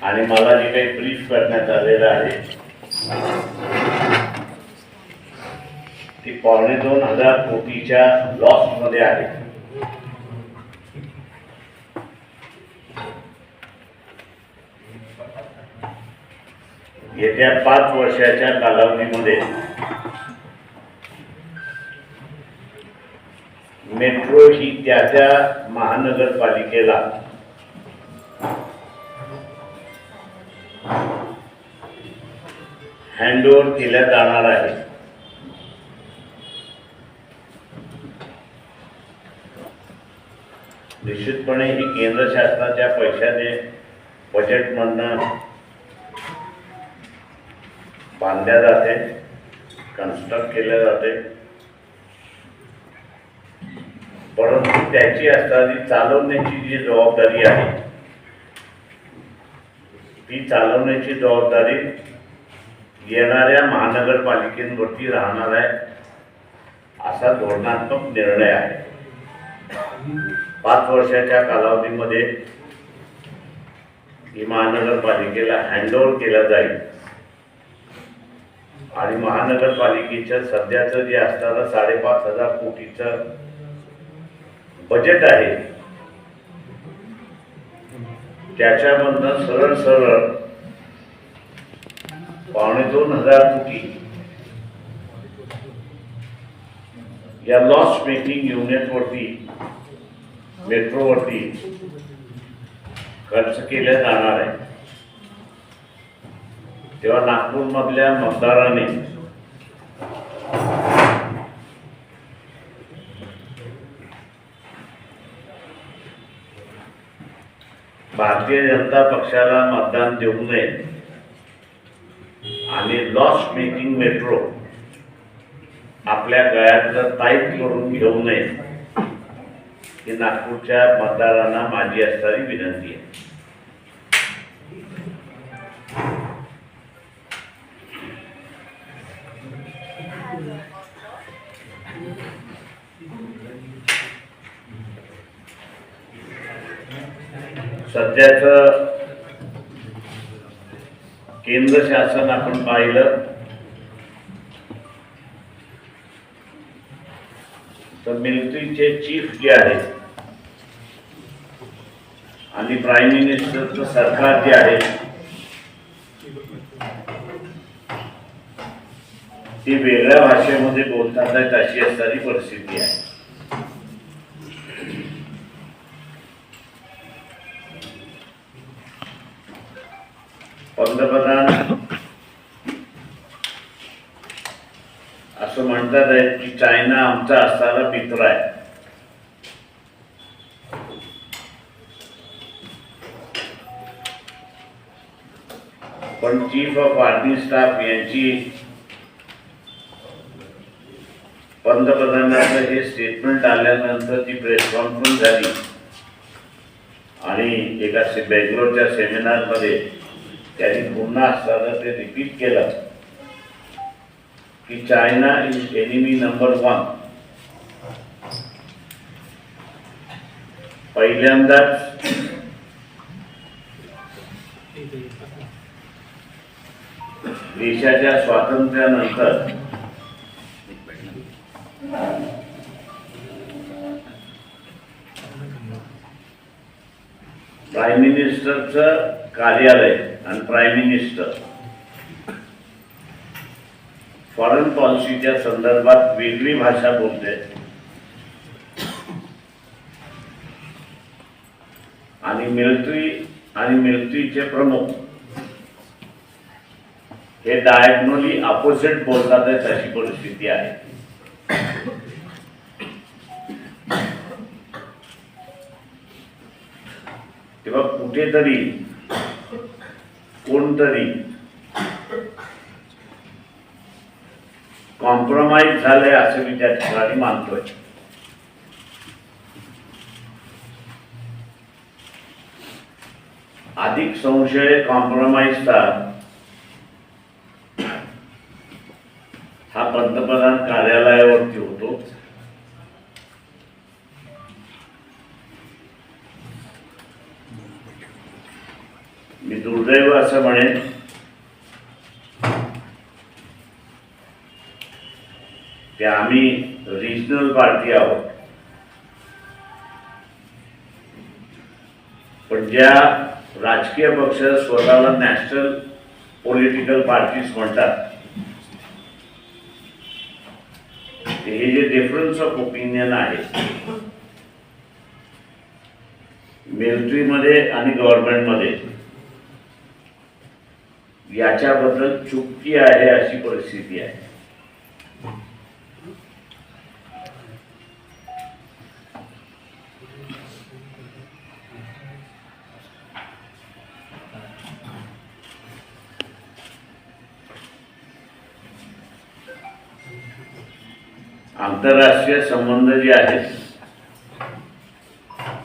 आणि मला जे काही ब्रीफ करण्यात आलेलं आहे ती 2,500 कोटीच्या लॉस मध्ये आहे. येत्या 5 वर्षाच्या कालावधीमध्ये मेट्रो ही त्या महानगरपालिकेला हँडओव्हर केल्या जाणार आहे. निश्चितपणे ही केंद्र शासनाच्या पैशाने बजेटमधनं बांधल्या जाते, कन्स्ट्रक्ट केल्या जाते, परंतु त्याची असणारी चालवण्याची जी जबाबदारी आहे ती चालवण्याची जबाबदारी येणाऱ्या महानगरपालिकेवरती राहणार आहे असा धोरणात्मक निर्णय आहे. 5 वर्षाच्या कालावधीमध्ये ही महानगरपालिकेला हँडओव्हर केला जाईल आणि महानगरपालिकेच्या सध्याचं जे असणारं 5,500 कोटीचं बजेट आहे त्याच्यामधनं सरळ 2,500 कोटी या लॉस मेकिंग युनिटवरती मेट्रोवरती खर्च केले जाणार आहे. तेव्हा नागपूरमधल्या मतदारांनी भारतीय जनता पक्षाला मतदान देऊ नये आणि लॉस मेकिंग मेट्रो आपल्या गळ्यातलं टाईट करून घेऊ नये ही नागपूरच्या मतदारांना माझी असणारी विनंती आहे. सध्याचं केंद्र शासन आपण पाहिलं तर मिलिटरीचे चीफ जे आहेत आणि प्राईम मिनिस्टरचं सरकार जे आहे ती वेगळ्या भाषेमध्ये बोलतात आहेत अशी असणारी परिस्थिती आहे. पंतप्रधान असं म्हणतात आहेत की चायना आमचा असणारा मित्र आहे. पण चीफ ऑफ आर्मी स्टाफ यांची पंतप्रधानांचं हे स्टेटमेंट आल्यानंतर ती प्रेस कॉन्फरन्स झाली आणि एका बेंगलोरच्या सेमिनारमध्ये त्यांनी पुन्हा असताना ते रिपीट केलं की चायना इज एनिमी नंबर 1. पहिल्यांदाच देशाच्या स्वातंत्र्यानंतर प्राईम मिनिस्टरचं कार्यालय आणि प्राईम मिनिस्टर फॉरेन पॉलिसीच्या संदर्भात वेगळी भाषा बोलते आणि मिलिटरीचे प्रमुख हे डायगोनली अपोजिट बोलतात अशी परिस्थिती आहे. तेव्हा कुठेतरी कोणतरी कॉम्प्रोमाइज झालंय असं मी त्या ठिकाणी मानतोय. अधिक संशय कॉम्प्रोमाइजचा हा पंतप्रधान कार्यालयावरती होतो. मी दुर्दैव असं म्हणेन की आम्ही रिजनल पार्टी आहोत, पण ज्या राजकीय पक्ष स्वतःला नॅशनल पॉलिटिकल पार्टीज म्हणतात, हे जे डिफरन्स ऑफ ओपिनियन आहे मिलिटरीमध्ये आणि गव्हर्नमेंटमध्ये, याच्याबद्दल चुकी आहे अशी परिस्थिती आहे. आंतरराष्ट्रीय संबंध जे आहेत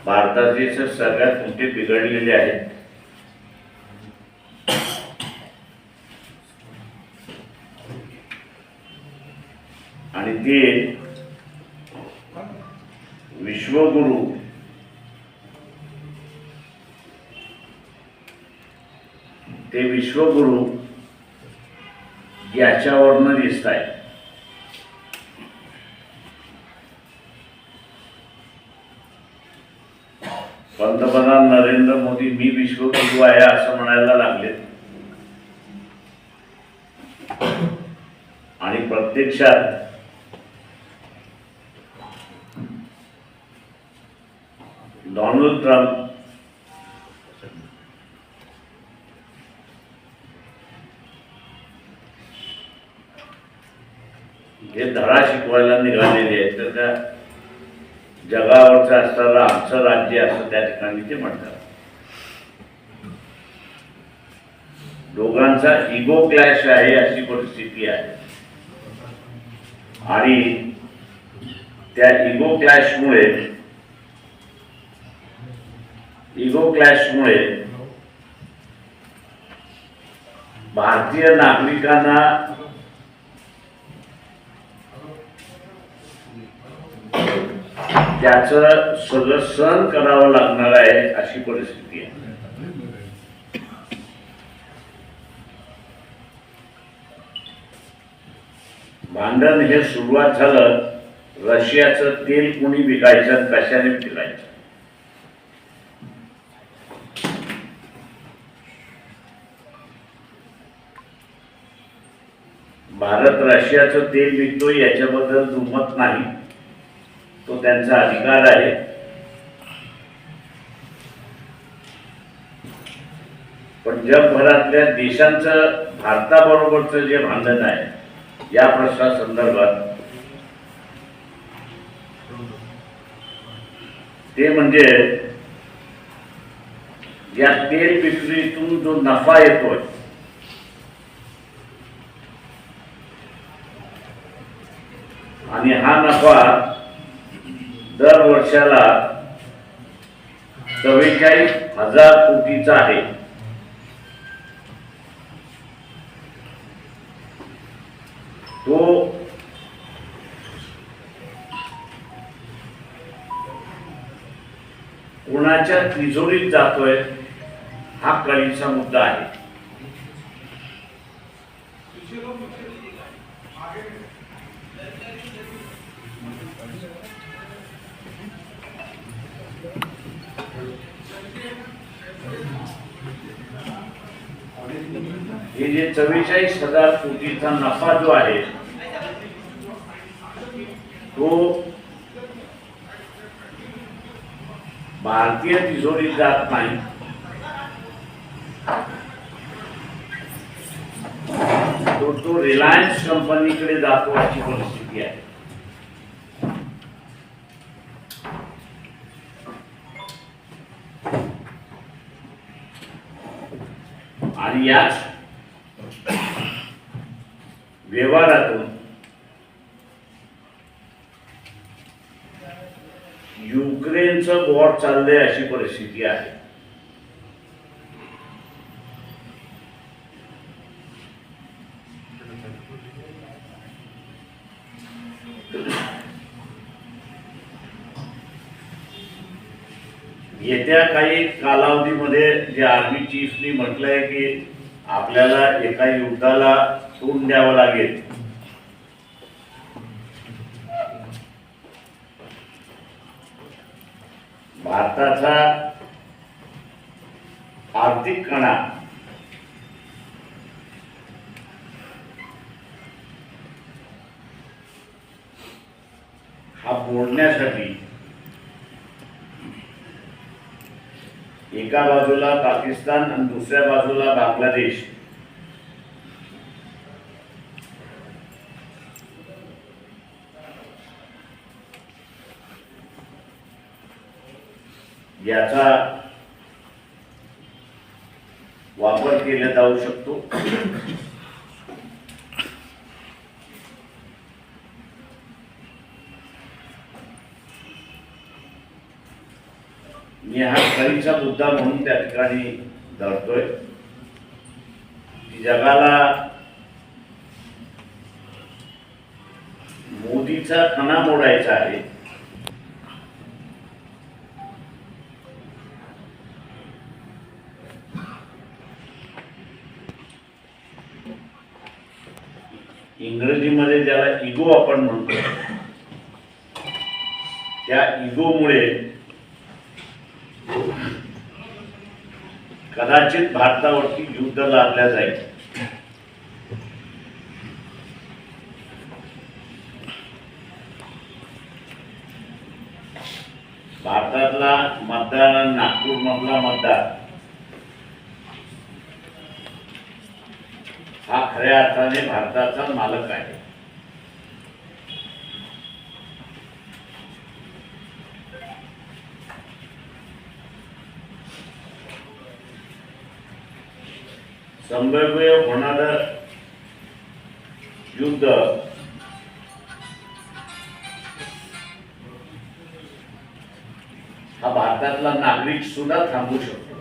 भारताचे सगळ्यात मोठे बिघडलेले आहेत. आणि ते विश्वगुरु याच्यावरनं दिसत आहे. पंतप्रधान नरेंद्र मोदी मी विश्वगुरु आहे असं म्हणायला लागले, आणि प्रत्यक्षात डोनाल्ड ट्रम्प हे धडा शिकवायला निघालेले आहेत. तर त्या जगावरचं असणारं आमचं राज्य असं त्या ठिकाणी ते म्हणतात. दोघांचा इगो क्लॅश आहे अशी परिस्थिती आहे. आणि त्या इगो क्लॅशमुळे भारतीय नागरिकांना त्याचं सगळं सहन करावं लागणार आहे अशी परिस्थिती आहे. भांडण हे सुरुवात झालं, रशियाचं तेल कुणी विकायचं, कशाने विकायचं. भारत रशियाचं तेल विकतो याच्याबद्दल दुमत नाही, तो त्यांचा अधिकार आहे. पण जगभरातल्या देशांचं भारताबरोबरचं जे भांडण आहे या प्रश्नासंदर्भात, ते म्हणजे या तेल विक्रीतून जो नफा येतोय आणि हा नफा दर वर्षाला 44,000 कोटीचा आहे. तो कोणाच्या तिजोरीत जातोय हा कळीचा मुद्दा आहे. हे जे 44,000 कोटीचा नफा जो आहे तो भारतीय तिजोरीत जात नाही, तो रिलायन्स कंपनीकडे जातो अशी परिस्थिती आहे. आणि याच व्यवहारातून युक्रेनचं वॉर चाललंय अशी परिस्थिती आहे. येत्या काही कालावधीमध्ये जे आर्मी चीफनी म्हटलंय की आपल्याला एका युद्धाला तोंड द्यावं लागेल, भारताचा आर्थिक कणा हा मोडण्यासाठी एका बाजूला पाकिस्तान आणि दुसऱ्या बाजूला बांगलादेश याचा वापर केला जाऊ शकतो। मी हा खरीचा मुद्दा म्हणून त्या ठिकाणी धरतोय की जगाला मोदीचा कणा मोडायचा आहे, इंग्रजीमध्ये ज्याला इगो आपण म्हणतो, त्या इगोमुळे कदाचित भारतावरती युद्ध लादल्या जाईल। भारतातला मतदार, नागपूर मधला मतदार हा खऱ्या अर्थाने भारताचा मालक आहे। संभाव्य होणारं युद्ध हा भारतातला नागरिक सुद्धा थांबवू शकतो।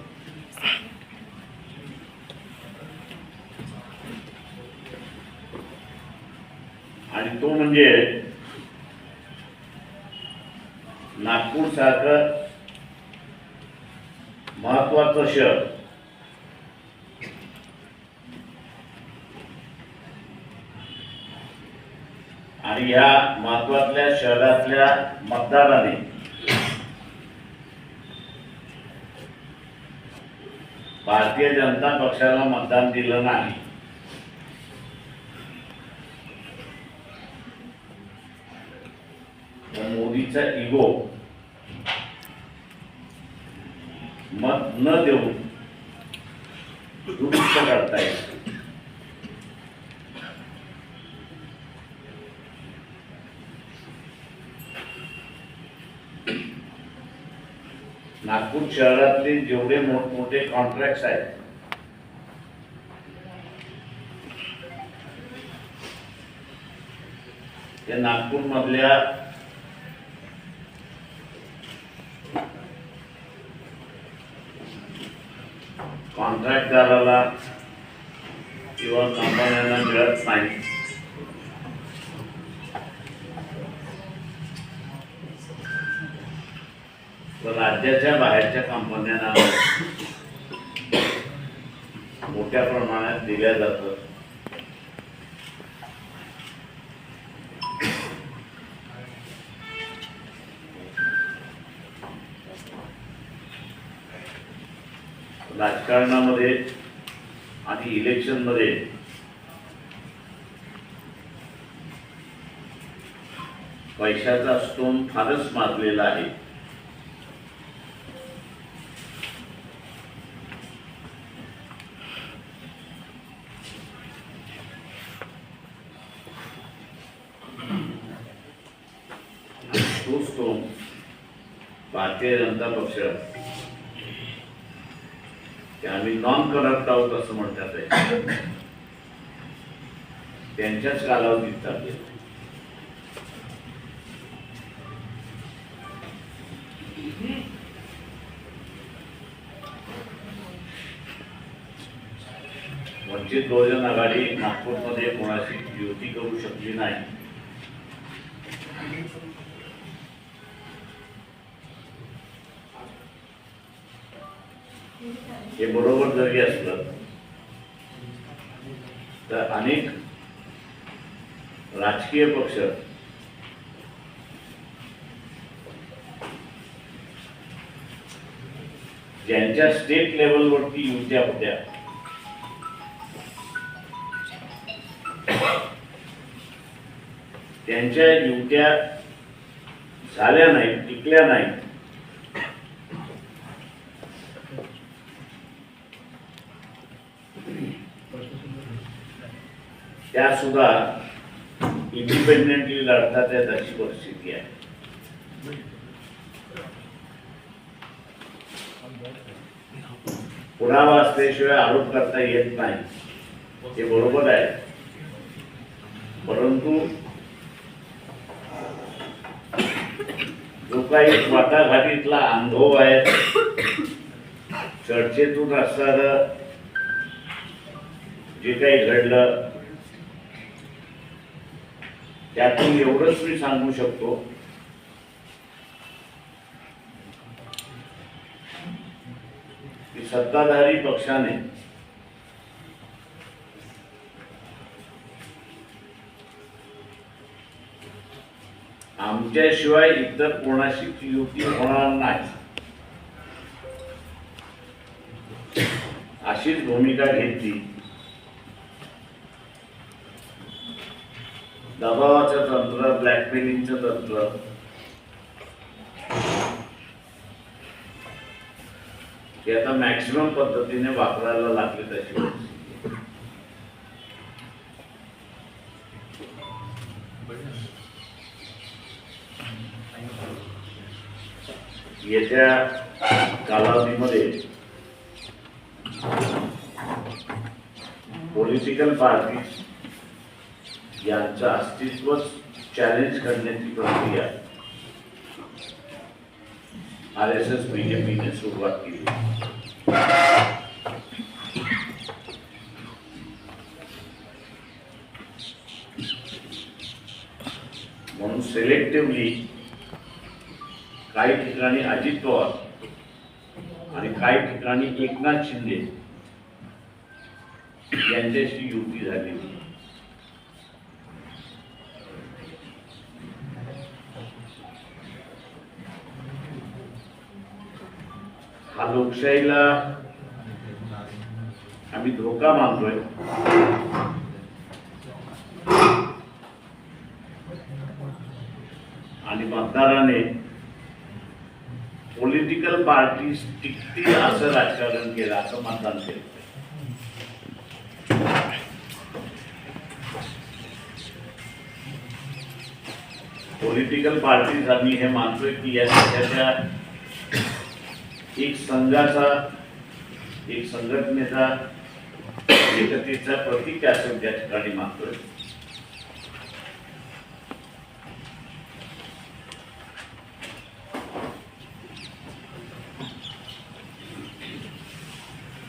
आणि तो म्हणजे नागपूर सारखं महत्वाचं शहर आणि या महत्वाच्या शहरातल्या मतदाराने भारतीय जनता पक्षाला मतदान दिलं नाही, मोदीचा इगो मत न देऊन दुरुस्त करता येईल। नागपूर शहरातले जेवढे मोठमोठे कॉन्ट्रॅक्ट्स आहेत ते नागपूर मधल्या कॉन्ट्रॅक्टदाराला किंवा कंपन्यांना मिळत नाही। राज्याच्या बाहेरच्या कंपन्यांना मोठ्या प्रमाणात दिल्या जातं। राजकारणामध्ये आणि इलेक्शन मध्ये पैशाचा स्टोन फारच माजलेला आहे। तो भारतीय जनता पक्ष की आम्ही नॉन करप्ट आहोत असं म्हणतात, त्यांच्याच कालावधीत चालले। वंचित बहुजन आघाडी नागपूरमध्ये कोणाशी युती करू शकली नाही। हे बरोबर जरी असलं तर अनेक राजकीय पक्ष ज्यांच्या स्टेट लेवलवरती युत्या होत्या त्यांच्या युत्या झाल्या नाहीत, टिकल्या नाहीत. त्या सुद्धा इंडिपेंडेंटली लढतात आहेत अशी परिस्थिती आहे. पुरावा असल्याशिवाय आरोप करता येत नाही, हे बरोबर आहे. परंतु जो काही वाटाघाटीतला अनुभव आहे, चर्चेतून असणारं जे काही घडलं त्यातून एवढंच मी सांगू शकतो की सत्ताधारी पक्षाने आमच्याशिवाय इतर कोणाशी युती होणार नाही अशीच भूमिका घेतली. दबावाचं तंत्र, ब्लॅकमेलिंगचं तंत्र हे आता मॅक्सिमम पद्धतीने वापरायला लागले. तशी येत्या कालावधीमध्ये पॉलिटिकल पार्टी यांचं अस्तित्वच चॅलेंज करण्याची प्रक्रिया RSS BJPने सुरुवात केली. म्हणून सिलेक्टिव्हली काही ठिकाणी अजित पवार आणि काही ठिकाणी एकनाथ शिंदे यांच्याशी युती झालेली. हा लोकशाहीला आम्ही धोका मानतोय. आणि मतदाराने पॉलिटिकल पार्टी टिकतील असं राजकारण केलं, असं मतदान केलं. पॉलिटिकल पार्टीज आम्ही हे मानतोय की या देशाच्या एक संघाचा, एक संघटनेचा, एकतेचा प्रतीक असं त्या ठिकाणी मानतोय.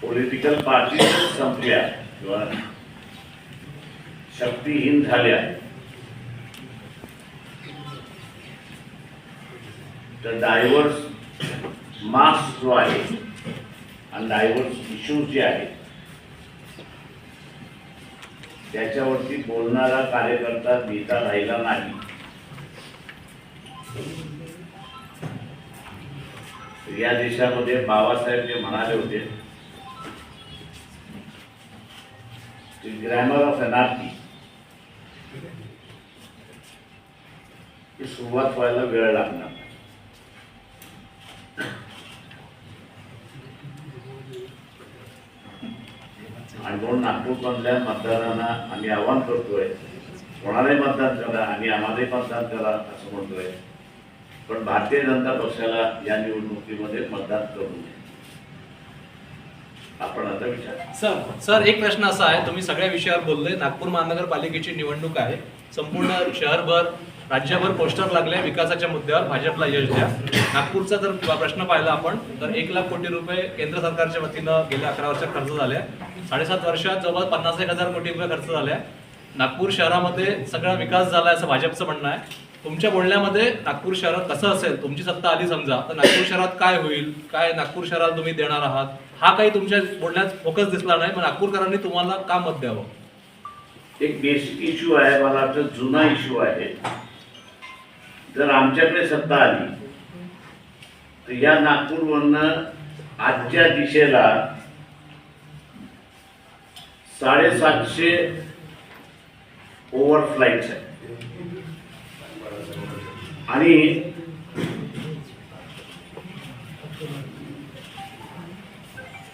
पॉलिटिकल पार्टी संपल्या किंवा शक्तीहीन झाल्या तर डायव्हर्स मास जो आहे आणि डायव्हर्स इश्यूज जे आहेत त्याच्यावरती बोलणारा कार्यकर्ता नेता राहिला नाही. या देशामध्ये बाबासाहेब जे म्हणाले होते की ग्रॅमर ऑफ एनार्की ही सुरुवात व्हायला वेळ लागणार. आणि म्हणून नागपूरमधल्या मतदारांना आम्ही आवाहन करतोय, कोणालाही मतदान करा आणि आम्हालाही मतदान करा असं म्हणतोय. पण भारतीय जनता पक्षाला या निवडणुकीमध्ये मतदान करू नये. आपण आता विचार सर एक प्रश्न असा आहे, तुम्ही सगळ्या विषयावर बोलले. नागपूर महानगरपालिकेची निवडणूक आहे, संपूर्ण शहरभर राज्यभर पोस्टर लागले विकासाच्या मुद्द्यावर भाजपला यश द्या. नागपूरचा जर प्रश्न पाहिला आपण तर 1 लाख कोटी रुपये केंद्र सरकारच्या वतीनं गेल्या 11 वर्षात खर्च झाले. 7.5 वर्षात जवळ 51,000 कोटी रुपये खर्च झाले. नागपूर शहरामध्ये सगळा विकास झाला असं भाजपचं म्हणणं आहे. तुमच्या बोलण्यामध्ये नागपूर शहरात कसं असेल, तुमची सत्ता आली समजा तर नागपूर शहरात काय होईल, काय नागपूर शहरात तुम्ही देणार आहात, हा काही तुमच्या बोलण्यात फोकस दिसला नाही, मग नागपूरकरांनी तुम्हाला का मत द्यावं? एक बेसिक इश्यू आहे, मला वाटतं जुना इश्यू आहे. जर आमच्याकडे सत्ता आली तर या नागपूरवरनं आजच्या दिशेला 750 ओव्हरफ्लाईट्स आहेत आणि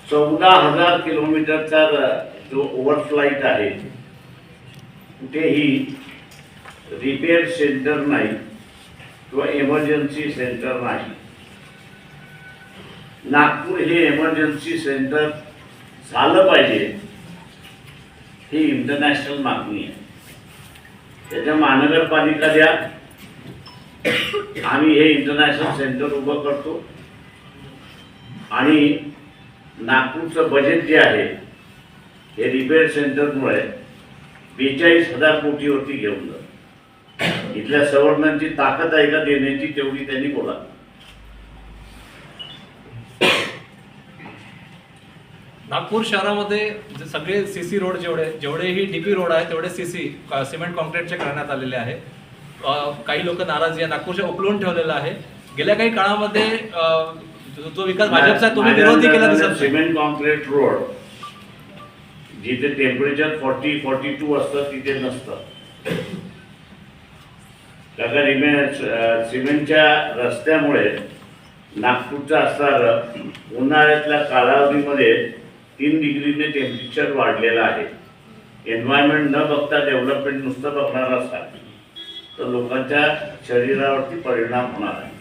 14,000 किलोमीटरचा जो ओव्हरफ्लाईट आहे कुठेही रिपेअर सेंटर नाही किंवा इमर्जन्सी सेंटर नाही. नागपूर हे इमर्जन्सी सेंटर झालं पाहिजे ही इंटरनॅशनल मागणी आहे. त्याच्या महानगरपालिका द्या, आम्ही हे इंटरनॅशनल सेंटर उभं करतो आणि नागपूरचं बजेट जे आहे हे रिपेअर सेंटरमुळे 42,000 कोटीवरती घेऊन जातं. इथल्या सवर्णांची ताकद आहे का देण्याची, तेवढी त्यांनी बोला. नागपूर शहरामध्ये जे सगळे सीसी रोड जेवढेही डीपी रोड आहे तेवढे सीसी सिमेंट कॉन्क्रीटचे करण्यात आलेले आहे. काही लोक नाराजी आहे, नागपूरच्या उकलून ठेवलेला आहे. गेल्या काही काळामध्ये जो विकास भाजपचा तुम्ही विरोधी केला दिसत. सिमेंट कॉन्क्रीट रोड जिथे टेम्परेचर 40-42 असतं तिथे नसतं. सिमेंटच्या रस्त्यामुळे नागपूरचा असणारं उन्हाळ्यातल्या कालावधीमध्ये 3 डिग्रीने टेम्परेचर वाढलेलं आहे. एन्व्हायरमेंट न बघता डेव्हलपमेंट नुसतं बघणार असाल तर लोकांच्या शरीरावरती परिणाम होणार आहे.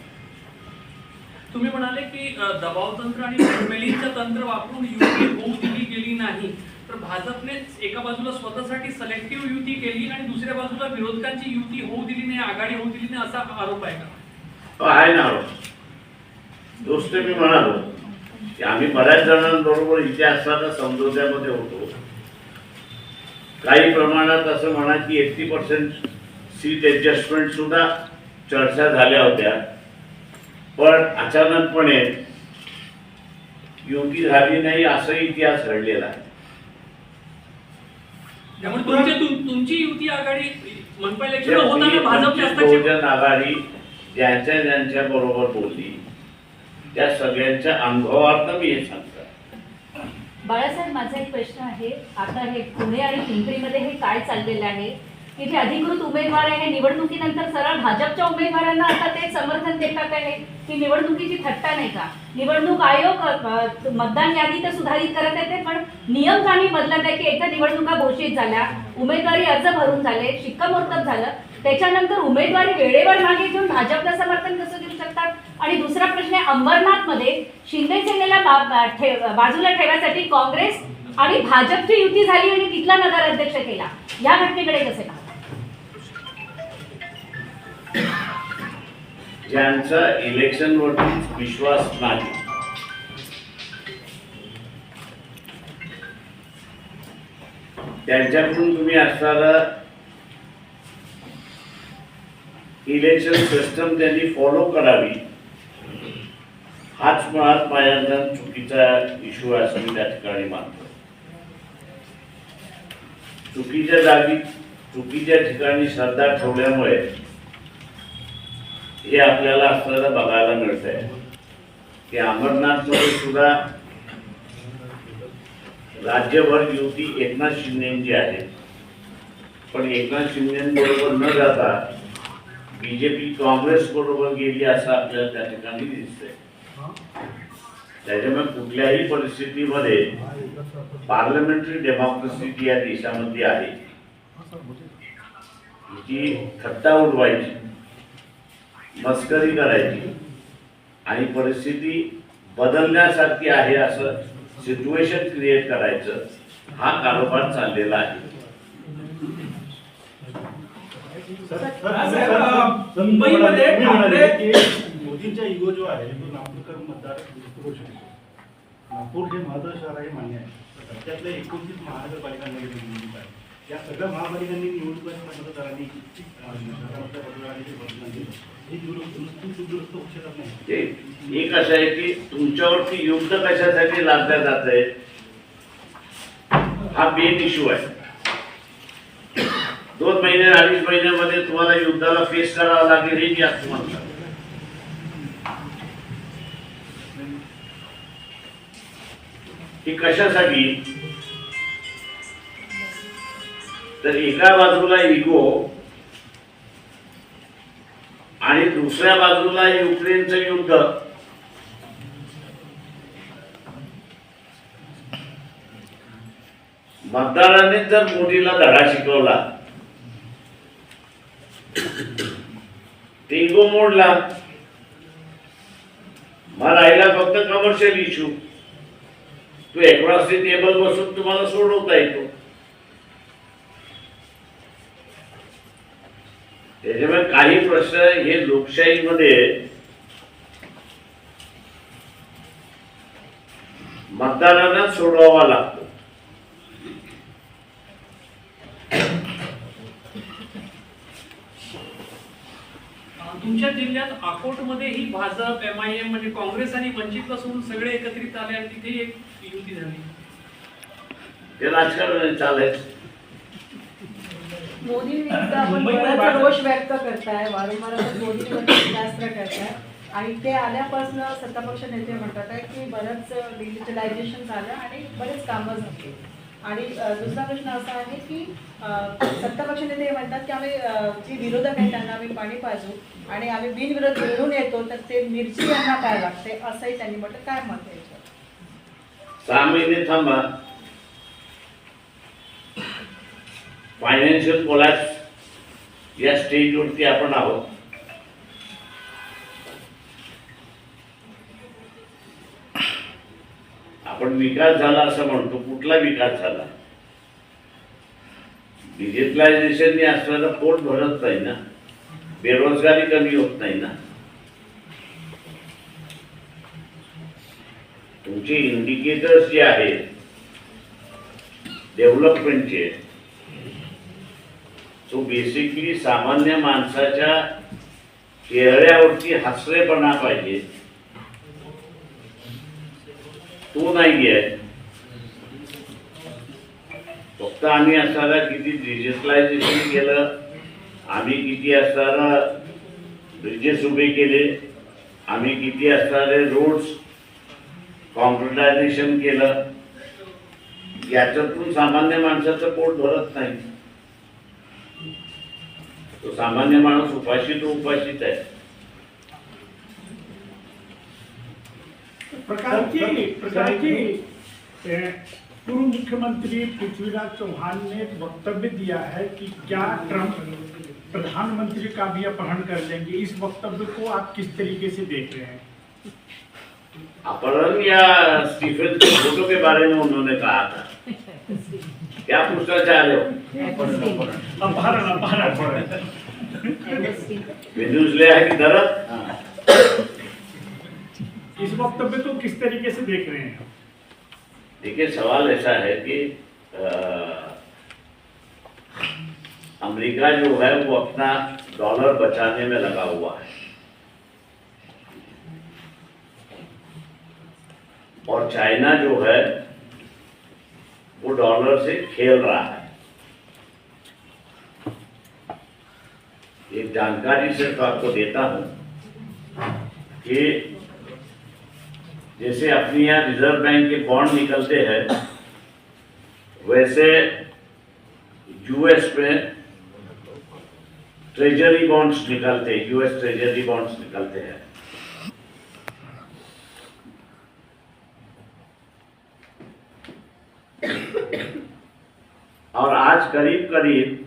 तुम्ही म्हणाले की दबाव तंत्र आणि ब्लॅकमेलिंगचं तंत्र वापरून युती होऊ दिली गेली नाही, तर भाजपने एका बाजूला स्वतःसाठी सिलेक्टिव्ह युती केली आणि दुसऱ्या बाजूला विरोधकांची युती होऊ दिली नाही, आघाडी होऊ दिली नाही, असा आरोप आहे का? आहे ना दोस्त. मी म्हणालो की आम्ही बऱ्याच जणांबरोबर इथे असताना समझोत्यामध्ये होतो. काही प्रमाणात असं म्हणा की 80% सीट ऍडजस्टमेंट सुद्धा चर्चा झाल्या होत्या, पण अचानकपणे युती झाली नाही असा इतिहास घडलेला आहे. त्यामुळे तुमची युती आघाडी मनपा इलेक्शन होताना भाजपच्या हस्तक्षेप. बहुजन आघाडी ज्यांच्या बरोबर बोलली त्या सगळ्यांच्या अनुभवातून मी हे सांगतो. बाळासाहेब, माझा एक प्रश्न आहे. आता हे पुणे आणि पिंपरीमध्ये हे काय चाललेलं आहे की जे अधिकृत उमेदवार आहे निवडणुकीनंतर सरळ भाजपच्या उमेदवारांना आता ते समर्थन देतात आहे की निवडणुकीची थट्टा नाही का? निवडणूक आयोग मतदान यादी तर सुधारित करत आहे, पण नियम काही बदलत आहे की एकदा निवडणुका घोषित झाल्या, उमेदवारी अर्ज भरून झाले, शिक्कामोर्तब झालं, त्याच्यानंतर उमेदवारी वेळेवर मागे घेऊन भाजपला समर्थन कसं देऊ शकतात? आणि दुसरा प्रश्न आहे, अंबरनाथमध्ये शिंदे सेनेला बाजूला ठेवण्यासाठी काँग्रेस आणि भाजपची युती झाली आणि तिथला नगराध्यक्ष केला. या घटनेकडे कसे पाहता? ज्यांचा इलेक्शनवरती विश्वास नाही त्यांच्याकडून तुम्ही असणारा इलेक्शन सिस्टम त्यांनी फॉलो करावी हाच मुळात माझ्या चुकीचा इश्यू आहे असं मी त्या ठिकाणी मानतो. चुकीच्या जागी चुकीच्या ठिकाणी श्रद्धा ठेवल्यामुळे हे आपल्याला असलेलं बघायला मिळत आहे की अमरनाथमध्ये सुद्धा राज्यभर युती एकनाथ शिंदेची आहे, पण एकनाथ शिंदेबरोबर न जाता बीजेपी काँग्रेस बरोबर गेली असं आपल्याला त्या ठिकाणी दिसतंय. त्याच्यामुळे कुठल्याही परिस्थितीमध्ये पार्लमेंटरी डेमोक्रेसी जी या देशामध्ये आहे हिची थट्टा उडवायची, मस्करी करायची आणि परिस्थिती बदलण्यासारखी आहे असं सिच्युएशन क्रिएट करायचं, हा कारोबार चाललेला आहे. मुंबईमध्ये मोदींचा इगो जो आहे तो नागपूरकर मतदार करू शकतो. नागपूर हे महत्त्वाचं शहर आहे मान्य आहे, राज्यातल्या 29 महानगरपालिकांमध्ये निवडणूक आहे. या सगळ्या महापालिकांनी निवडणुकांच्या मतदारांनी हे दुरुस्त होऊ शकत नाही. एक असं आहे की तुमच्यावरती युद्ध कशासाठी लादलं जात आहे, हा मेन इश्यू आहे. 2 महिने 2.5 महिन्यामध्ये तुम्हाला युद्धाला फेस करावं लागेल हे मी असं म्हणतो. ही कशासाठी, तर एका बाजूला इगो आणि दुसऱ्या बाजूला युक्रेनचं युद्ध. मतदारांनी जर मोदीला धडा शिकवला, ते इगो मोडला, मग राहिला फक्त कमर्शियल इश्यू. तो अक्रॉस द टेबल बसून तुम्हाला सोडवता येतो. त्याच्यामुळे काही प्रश्न हे लोकशाहीमध्ये मतदारांना सोडवावा लागतो. तुमच्या जिल्ह्यात अकोटमध्येही भाजप, MIM म्हणजे काँग्रेस आणि वंचित सोडून सगळे एकत्रित आले आणि तिथे एक युती झाली. ते राजकारण चालायचं. मोदी विरुद्ध आपण बराचसा रोष व्यक्त करताय, वारंवार मोदींवर टीकास्त्र करताय आणि ते आल्यापासून सत्तापक्ष नेते म्हणतात आहे की बरंच डिजिटलायझेशन झालं आणि बरेच कामं झाली. आणि दुसरा प्रश्न असा आहे की सत्तापक्ष नेते म्हणतात की आम्ही जे विरोधक आहेत त्यांना आम्ही पाणी पाजू आणि आम्ही बिनविरोध निवडून येतो, तर ते मिरची यांना काय लागते असंही त्यांनी म्हटलं. काय मत आहे याच्यावर? 6 महिने थांबा. फायनान्शियल कोलॅप्स या स्टेजवरती आपण आहोत. आपण विकास झाला असं म्हणतो. कुठला विकास झाला? डिजिटलायझेशनने असलेलं पोट भरत नाही ना, बेरोजगारी कमी होत नाही ना. तुमचे इंडिकेटर्स जे आहेत डेव्हलपमेंटचे, तो बेसिकली सामान्य माणसाच्या चेहऱ्यावरती हसरेपणा पाहिजे, तो नाही आहे. फक्त आम्ही असताना किती डिजिटलायझेशन केलं, आम्ही किती असताना ब्रिजेस उभे केले, आम्ही किती असणारे रोड्स कॉन्क्रिटायझेशन केलं, याच्यातून सामान्य माणसाचं पोट भरत नाही. तो सामान्य माणूस उपाशी तो उपाशीच आहे. प्रकार की पूर्व मुख्यमंत्री पृथ्वीराज चौहान ने वक्तव्य दिया है कि क्या ट्रंप प्रधानमंत्री का भी अपहरण कर लेंगे. इस वक्तव्य को आप किस तरीके से देख रहे हैं? अपहरण या स्टीफन के फोटो के बारे में उन्होंने कहा था. क्या पूछना चाह रहे हो? अपहरण न्यूज ले है कि दरद. इस वक्तव्य को किस तरीके से देख रहे हैं? देखिए, सवाल ऐसा है कि अमेरिका जो है वो अपना डॉलर बचाने में लगा हुआ है और चाइना जो है वो डॉलर से खेल रहा है. एक जानकारी सिर्फ आपको देता हूं कि जैसे अपने यहाँ रिजर्व बैंक के बॉन्ड निकलते हैं, वैसे यूएस में ट्रेजरी बॉन्ड्स निकलते हैं, यूएस ट्रेजरी बॉन्ड्स निकलते हैं. और आज करीब करीब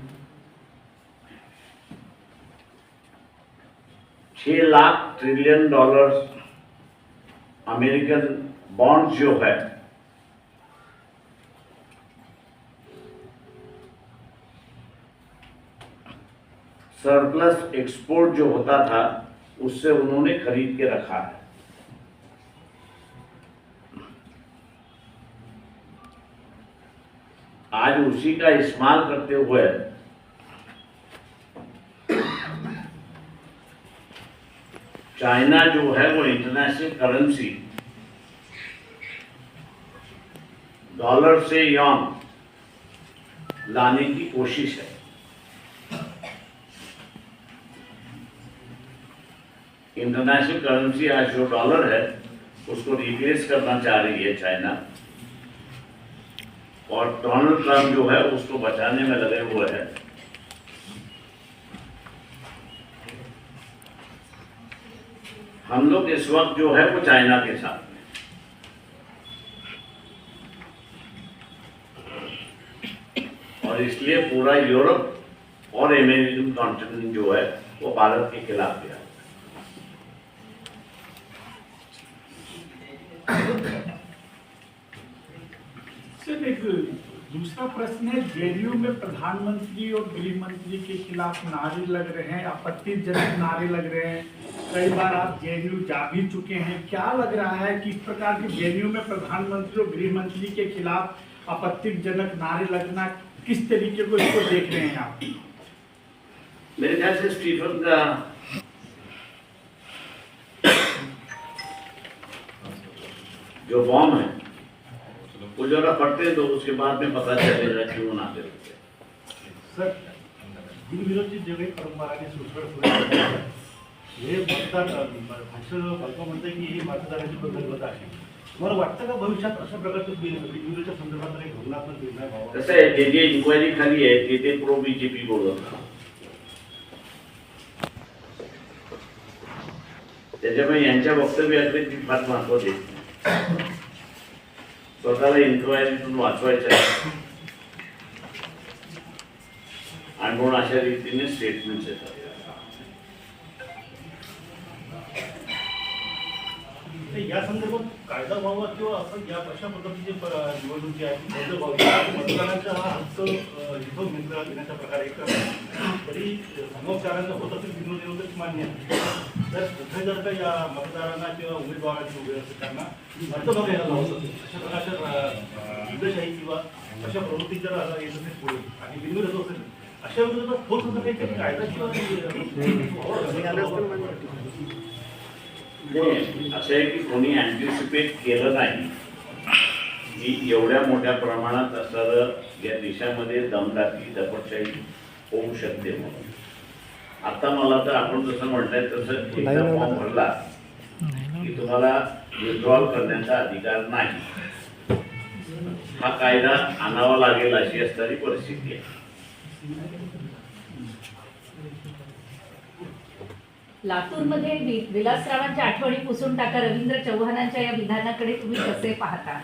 6 lakh trillion dollars American bonds जो है सरप्लस एक्सपोर्ट जो होता था उससे उन्होंने खरीद के रखा है. आज उसी का इस्तेमाल करते हुए चाइना जो है वो इंटरनेशनल करेंसी डॉलर से यॉन लाने की कोशिश है। इंटरनेशनल करेंसी आज जो डॉलर है उसको रिप्लेस करना चाह रही है चाइना, और डोनाल्ड ट्रंप जो है उसको बचाने में लगे हुए हैं। हम लोग इस वक्त जो है वो चाइना के साथ में, और इसलिए पूरा यूरोप और अमेरिकन कॉन्टिनेंट जो है वो भारत के खिलाफ गया। सर, एक दूसरा प्रश्न है, जेडीयू में प्रधानमंत्री और गृह मंत्री के खिलाफ नारे लग रहे हैं, आपत्तिजनक नारे लग रहे हैं। कई बार आप जेडीयू जा भी चुके हैं, क्या लग रहा है कि इस प्रकार के जेडीयू में प्रधानमंत्री और गृह मंत्री के खिलाफ आपत्तिजनक नारे लगना, किस तरीके को इसको देख रहे हैं आप? मेरे ख्याल से स्टीफन का जो फॉर्म है वो जरा पढ़ते तो उसके बाद में पता चलेगा क्यों ना देते। सर, बिनविरोधी जे काही परंपरा आणि सुसंस्कृत हे मतदार भाषण बायको म्हणते की ही मतदाराची बदलवत आहे, मला वाटतं का भविष्यात अशा प्रकारचं बिनविरोधीच्या संदर्भात एक धोरणात्मक निर्णय व्हावा? कसं आहे, जे जे इन्क्वायरी खाली आहे ते प्रो बीजेपी बोलत, त्याच्यामुळे यांच्या वक्तव्याकडे ती फार महत्व देत नाही। स्वतःला इन्क्वायरीतून वाचवायचं आहे आणि म्हणून अशा रीतीने स्टेटमेंट्स येतात। या संदर्भात कायदा व्हावा किंवा असं या अशा पद्धतीची निवडणूक जी आहे ती बदल व्हावी, मतदारांचा हा हक्क इथं मिळवून देण्याचा प्रकार एक तरी समोपचारांचा होत असेल बिनविरोधच मान्य आहे। तर कुठे जर का या मतदारांना किंवा उमेदवारांची उभे असते त्यांना अर्थ बघायला लावत असेल, अशा प्रकारच्या निर्देशाही किंवा अशा प्रवृत्ती जर येत असेल पुढे आणि बिनविरोध असेल, अशा विरोधात होत असं काही कायदा किंवा असं आहे की कोणी अँटिसिपेट केलं नाही की एवढ्या मोठ्या प्रमाणात असं या देशामध्ये दमदाटी दपटशाही होऊ शकते म्हणून। आता मला तर आपण जसं म्हणताय तसं एकदा फॉर्म भरला की तुम्हाला विड्रॉल करण्याचा अधिकार नाही, हा कायदा आणावा लागेल अशी असणारी परिस्थिती आहे। लातूरमध्ये विलासरावांच्या आठवणी पुसून टाका रवींद्र चव्हाणांच्या या विधानाकडे तुम्ही कसे पाहता?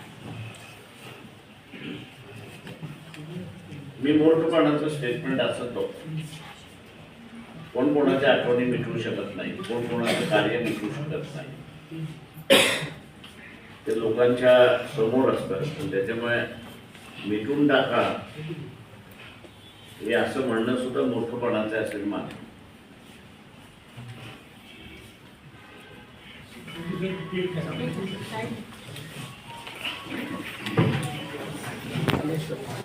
मी मूर्खपणाचं स्टेटमेंट असं तो कोण कोणाच्या आठवणी मिटवू शकत नाही, कोण कोणाचं कार्य मिटवू शकत नाही, ते लोकांच्या समोर असतात। त्याच्यामुळे मिटून टाका हे असं म्हणणं सुद्धा मूर्खपणाचं असेल मानतो।